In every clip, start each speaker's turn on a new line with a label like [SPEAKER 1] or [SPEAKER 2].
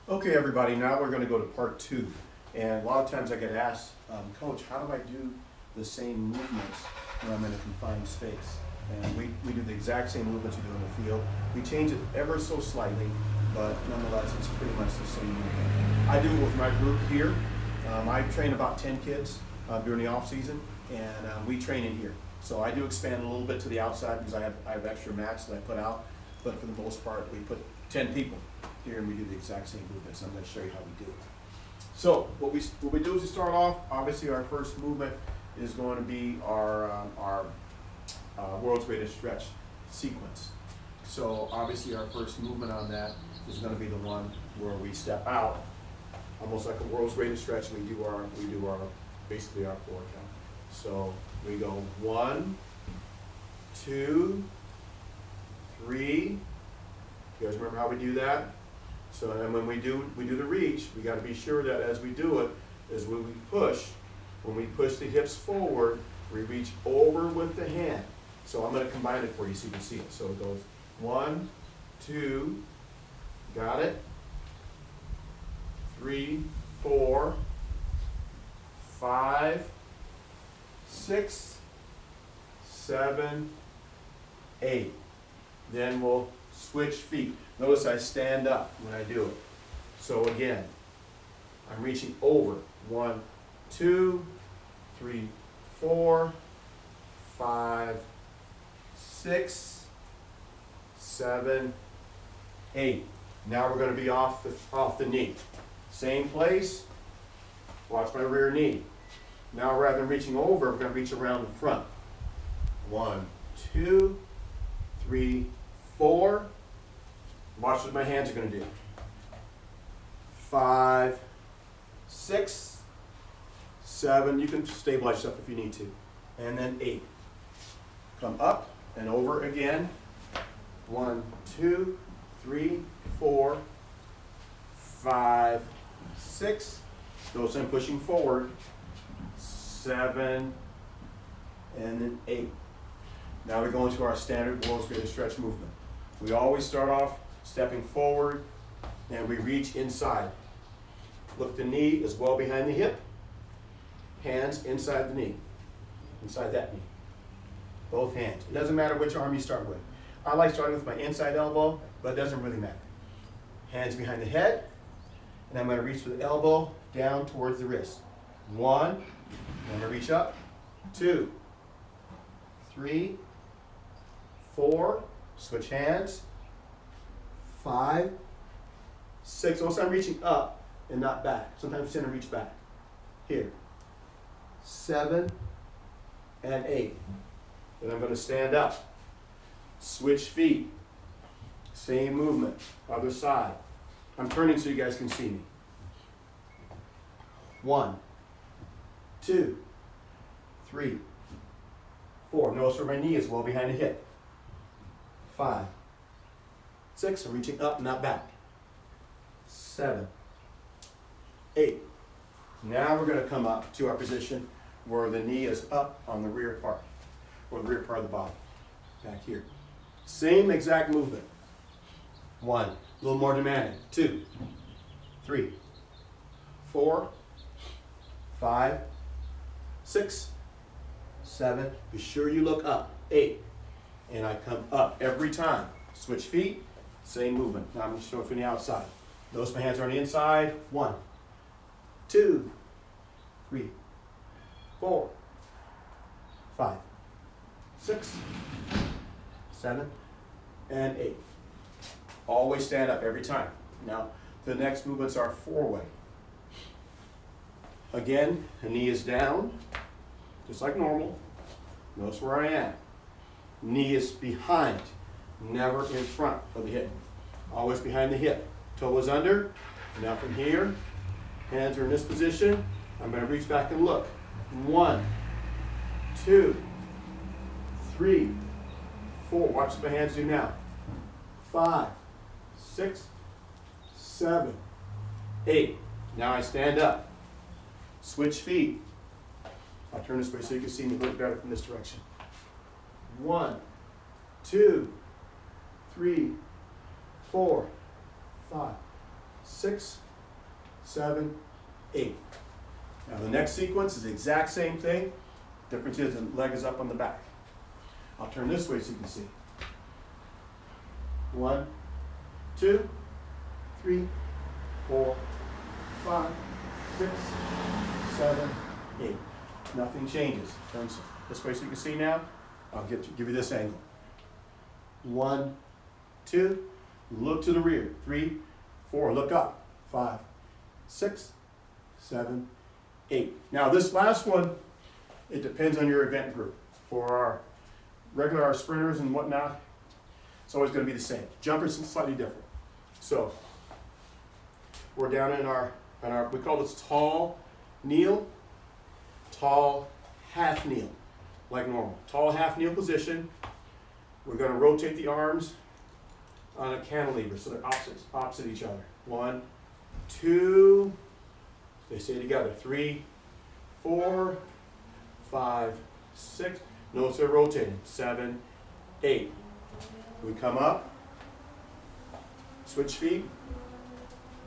[SPEAKER 1] Okay, everybody, now we're going to go to part two. And a lot of times I get asked, Coach, how do I do the same movements when I'm in a confined space? And we do the exact same movements we do in the field. We change it ever so slightly, but nonetheless, it's pretty much the same movement. I do it with my group here. I train about 10 kids during the off season, and we train in here. So I do expand a little bit to the outside because I have extra mats that I put out, but for the most part, we put 10 people here and we do the exact same movements. I'm going to show you how we do it. So what we do is we start off, obviously our first movement is going to be our world's greatest stretch sequence. So obviously our first movement on that is going to be the one where we step out, almost like a world's greatest stretch. We do our basically our floor count. So we go 1, 2, 3. You guys remember how we do that? So then when we do the reach, we got to be sure that as we do it, is when we push the hips forward, we reach over with the hand. So I'm going to combine it for you so you can see it. So it goes 1, 2, got it? 3, 4, 5, 6, 7, 8. Then we'll switch feet. Notice I stand up when I do it. So again, I'm reaching over. 1, 2, 3, 4, 5, 6, 7, 8. Now we're going to be off the knee. Same place. Watch my rear knee. Now rather than reaching over, we're going to reach around the front. 1, 2, 3, 4. Watch what my hands are going to do. 5, 6, 7. You can stabilize yourself if you need to. And then 8. Come up and over again. 1, 2, 3, 4, 5, 6. Notice I'm pushing forward. 7, and then 8. Now we go into our standard world's greatest stretch movement. We always start off stepping forward, and we reach inside. Look, the knee is well behind the hip. Hands inside the knee, inside that knee. Both hands. It doesn't matter which arm you start with. I like starting with my inside elbow, but it doesn't really matter. Hands behind the head, and I'm going to reach with the elbow down towards the wrist. 1, I'm going to reach up. 2, 3, 4, switch hands. 5, 6. Also, I'm reaching up and not back. Sometimes you tend to reach back. Here. 7 and 8. Then I'm going to stand up. Switch feet. Same movement. Other side. I'm turning so you guys can see me. 1, 2, 3, 4. Notice where my knee is well behind the hip. 5, 6, I'm reaching up, not back. 7, 8. Now we're going to come up to our position where the knee is up on the rear part, or the rear part of the body, back here. Same exact movement. 1, a little more demanding. 2, 3, 4, 5, 6, 7. Be sure you look up. 8. And I come up every time. Switch feet. Same movement. Now I'm going to show it from the outside. Notice my hands are on the inside. 1, 2, 3, 4, 5, 6, 7, and 8. Always stand up every time. Now, the next movements are 4-way. Again, the knee is down, just like normal. Notice where I am. Knee is behind, never in front of the hip. Always behind the hip. Toe is under. Now from here, hands are in this position. I'm going to reach back and look. 1, 2, 3, 4. Watch what my hands do now. 5, 6, 7, 8. Now I stand up. Switch feet. I'll turn this way so you can see me a little better from this direction. 1, 2, 3, 4, 5, 6, 7, 8. Now the next sequence is the exact same thing. Difference is the leg is up on the back. I'll turn this way so you can see. 1, 2, 3, 4, 5, 6, 7, 8. Nothing changes. Turn this way so you can see now. I'll give you this angle. 1, 2, look to the rear. 3, 4, look up. 5, 6, 7, 8. Now this last one, it depends on your event group. For our regular sprinters and whatnot, it's always going to be the same. Jumpers is slightly different. So we're down in our we call this tall kneel, tall half kneel, like normal. Tall half kneel position. We're going to rotate the arms on a cantilever so they're opposite each other. 1, 2, they stay together. 3, 4, 5, 6. Notice they're rotating. 7, 8. We come up, switch feet,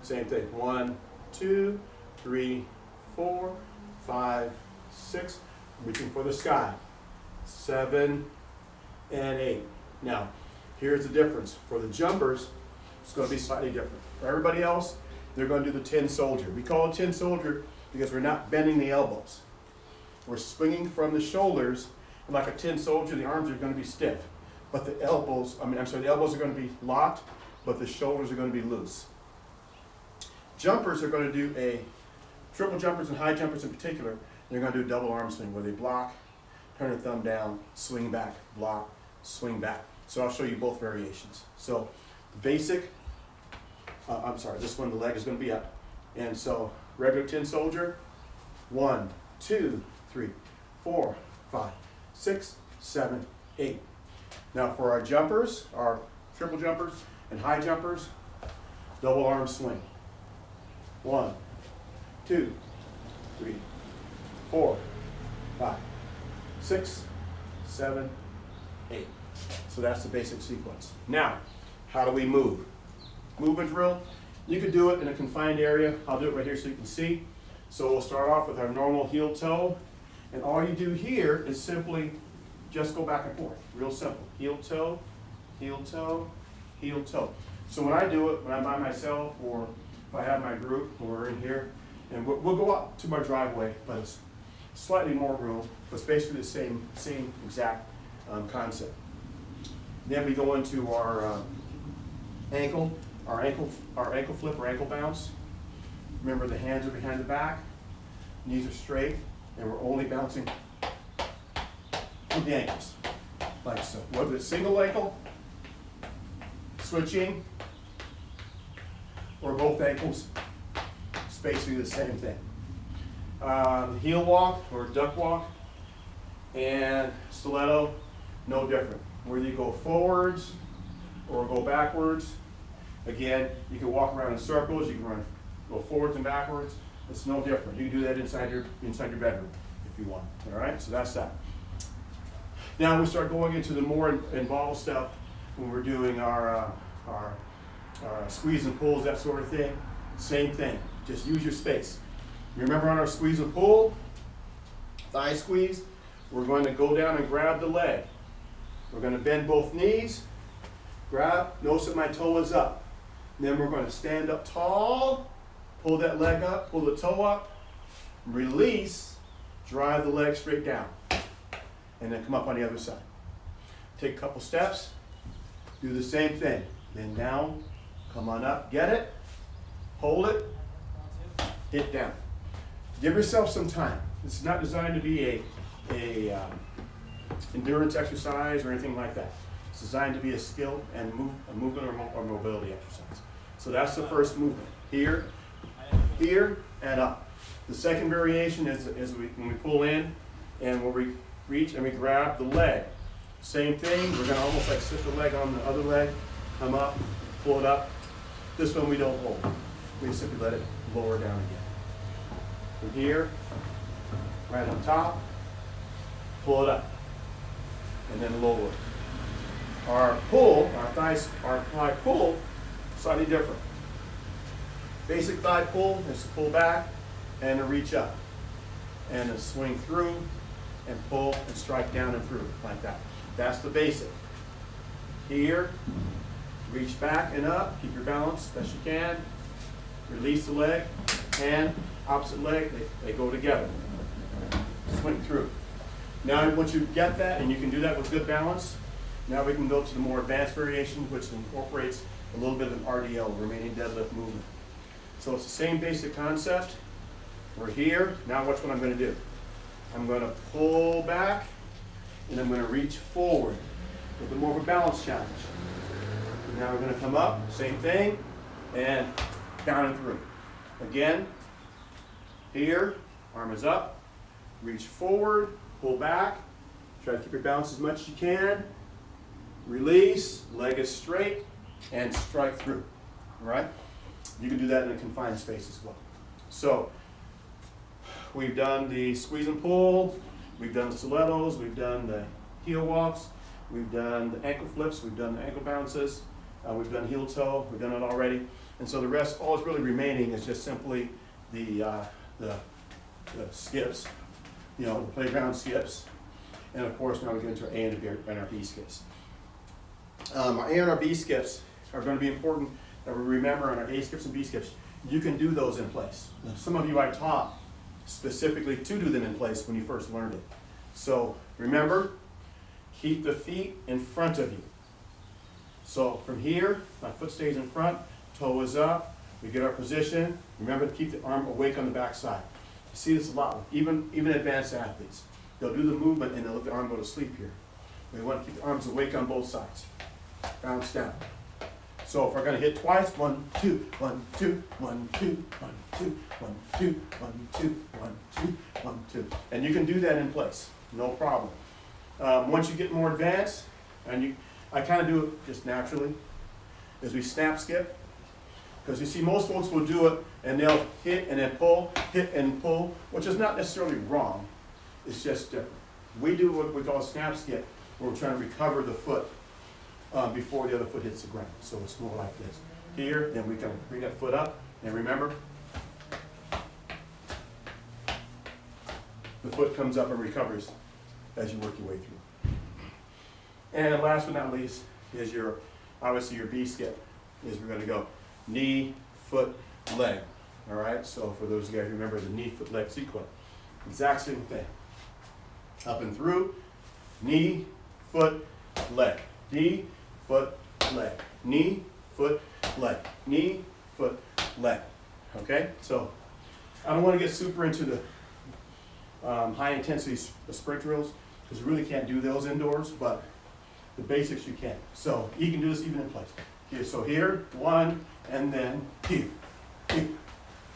[SPEAKER 1] same thing. 1, 2, 3, 4, 5, 6. Reaching for the sky. 7 and 8. Now, here's the difference. For the jumpers, it's going to be slightly different. For everybody else, they're going to do the tin soldier. We call it tin soldier because we're not bending the elbows. We're swinging from the shoulders, and like a tin soldier, the arms are going to be stiff. But the elbows, the elbows are going to be locked, but the shoulders are going to be loose. Jumpers are going to do a, triple jumpers and high jumpers in particular, they're going to do a double arm swing where they block, turn their thumb down, swing back, block, swing back. So I'll show you both variations. So the basic, this one the leg is going to be up. And so regular tin soldier, 1, 2, 3, 4, 5, 6, 7, 8. Now for our jumpers, our triple jumpers and high jumpers, double arm swing. 1, 2, 3, 4, 5, 6, 7, 8. So that's the basic sequence. Now, how do we move? Movement drill, you could do it in a confined area. I'll do it right here so you can see. So we'll start off with our normal heel toe. And all you do here is simply just go back and forth. Real simple. Heel toe, heel toe, heel toe. So when I do it, when I'm by myself or if I have my group or we're in here, and we'll go up to my driveway, but it's slightly more room, but it's basically the same exact concept. Then we go into our ankle flip or ankle bounce. Remember the hands are behind the back, knees are straight, and we're only bouncing with the ankles, like so. Whether it's single ankle, switching, or both ankles, it's basically the same thing. Heel walk or duck walk and stiletto, no different. Whether you go forwards or go backwards, again, you can walk around in circles, you can go forwards and backwards. It's no different. You can do that inside your bedroom if you want. All right, so that's that. Now we start going into the more involved stuff when we're doing our squeeze and pulls, that sort of thing. Same thing. Just use your space. Remember on our squeeze and pull, thigh squeeze, we're going to go down and grab the leg. We're going to bend both knees, grab, notice that my toe is up. Then we're going to stand up tall, pull that leg up, pull the toe up, release, drive the leg straight down, and then come up on the other side. Take a couple steps, do the same thing. Bend down, come on up, get it, hold it, hit down. Give yourself some time. This is not designed to be a endurance exercise or anything like that. It's designed to be a skill and a movement or mobility exercise. So that's the first movement. Here, here, and up. The second variation is when we pull in and when we reach and we grab the leg. Same thing, we're going to almost like sit the leg on the other leg, come up, pull it up. This one we don't hold. We simply let it lower down again. From here, right on top, pull it up, and then lower. Our pull, our thigh pull, slightly different. basic thigh pull is to pull back and to reach up. And to swing through and pull and strike down and through, like that. That's the basic. Here, reach back and up, keep your balance best you can. Release the leg, and opposite leg, they go together. Swing through. Now once you get that, and you can do that with good balance, now we can go to the more advanced variation, which incorporates a little bit of an RDL, remaining deadlift movement. So it's the same basic concept. We're here. Now watch what I'm going to do. I'm going to pull back, and I'm going to reach forward. A little bit more of a balance challenge. Now we're going to come up, same thing, and down and through. Again, here, arm is up, reach forward, pull back, try to keep your balance as much as you can, release, leg is straight, and strike through, all right? You can do that in a confined space as well. So, we've done the squeeze and pull, we've done the stilettos, we've done the heel walks, we've done the ankle flips, we've done the ankle bounces, we've done heel toe, we've done it already. And so the rest, all that's really remaining is just simply the skips, the playground skips. And of course, now we get into our A and our B skips. Our A and our B skips are going to be important that we remember on our A skips and B skips. You can do those in place. Now, some of you I taught specifically to do them in place when you first learned it. So remember, keep the feet in front of you. So from here, my foot stays in front, toe is up, we get our position. Remember to keep the arm awake on the back side. You see this a lot with even advanced athletes. They'll do the movement and they'll let the arm go to sleep here. We want to keep the arms awake on both sides. Bounce down. So if we're going to hit twice, 1, 2, 1, 2, 1, 2, 1, 2, 1, 2, 1, 2, 1, 2, 1, 2. And you can do that in place, no problem. Once you get more advanced, and I kind of do it just naturally, as we snap skip. Because you see, most folks will do it and they'll hit and then pull, hit and pull, which is not necessarily wrong. It's just different. We do what we call a snap skip, where we're trying to recover the foot before the other foot hits the ground. So it's more like this. Here, then we can bring that foot up, and remember, the foot comes up and recovers as you work your way through. And last but not least is obviously your B skip, is we're going to go knee, foot, leg. All right, so for those of you guys who remember the knee, foot, leg sequence, exact same thing. Up and through, knee, foot, leg. Knee, foot, leg. Knee, foot, leg. Knee, foot, leg. Okay, so I don't want to get super into the high intensity sprint drills, because you really can't do those indoors, but the basics you can. So you can do this even in place. Okay, so here, 1, and then here, here,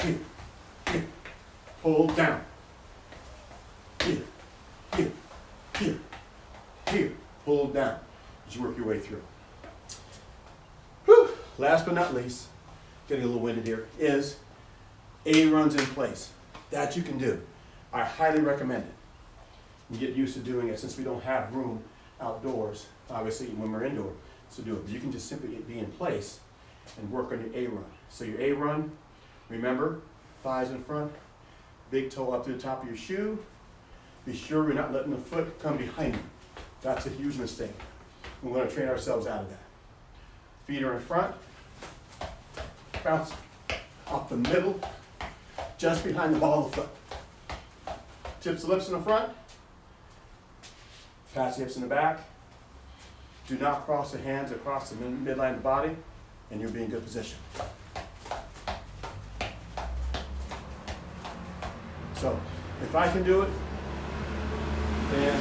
[SPEAKER 1] here, here. Pull down. Here, here, here, here. Pull down as you work your way through. Whew. Last but not least, getting a little winded here, is A runs in place. That you can do. I highly recommend it. You get used to doing it since we don't have room outdoors, obviously when we're indoor, to do it. But you can just simply be in place and work on your A run. So your A run, remember, thighs in front, big toe up to the top of your shoe. Be sure we're not letting the foot come behind you. That's a huge mistake. We want to train ourselves out of that. Feet are in front, bounce up the middle, just behind the ball of the foot. Tips the lips in the front, pass the hips in the back. Do not cross the hands across the midline of the body, and you'll be in good position. So, if I can do it, then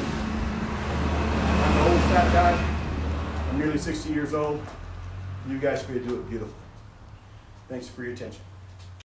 [SPEAKER 1] I'm an old fat guy. I'm nearly 60 years old. You guys should be able to do it beautifully. Thanks for your attention.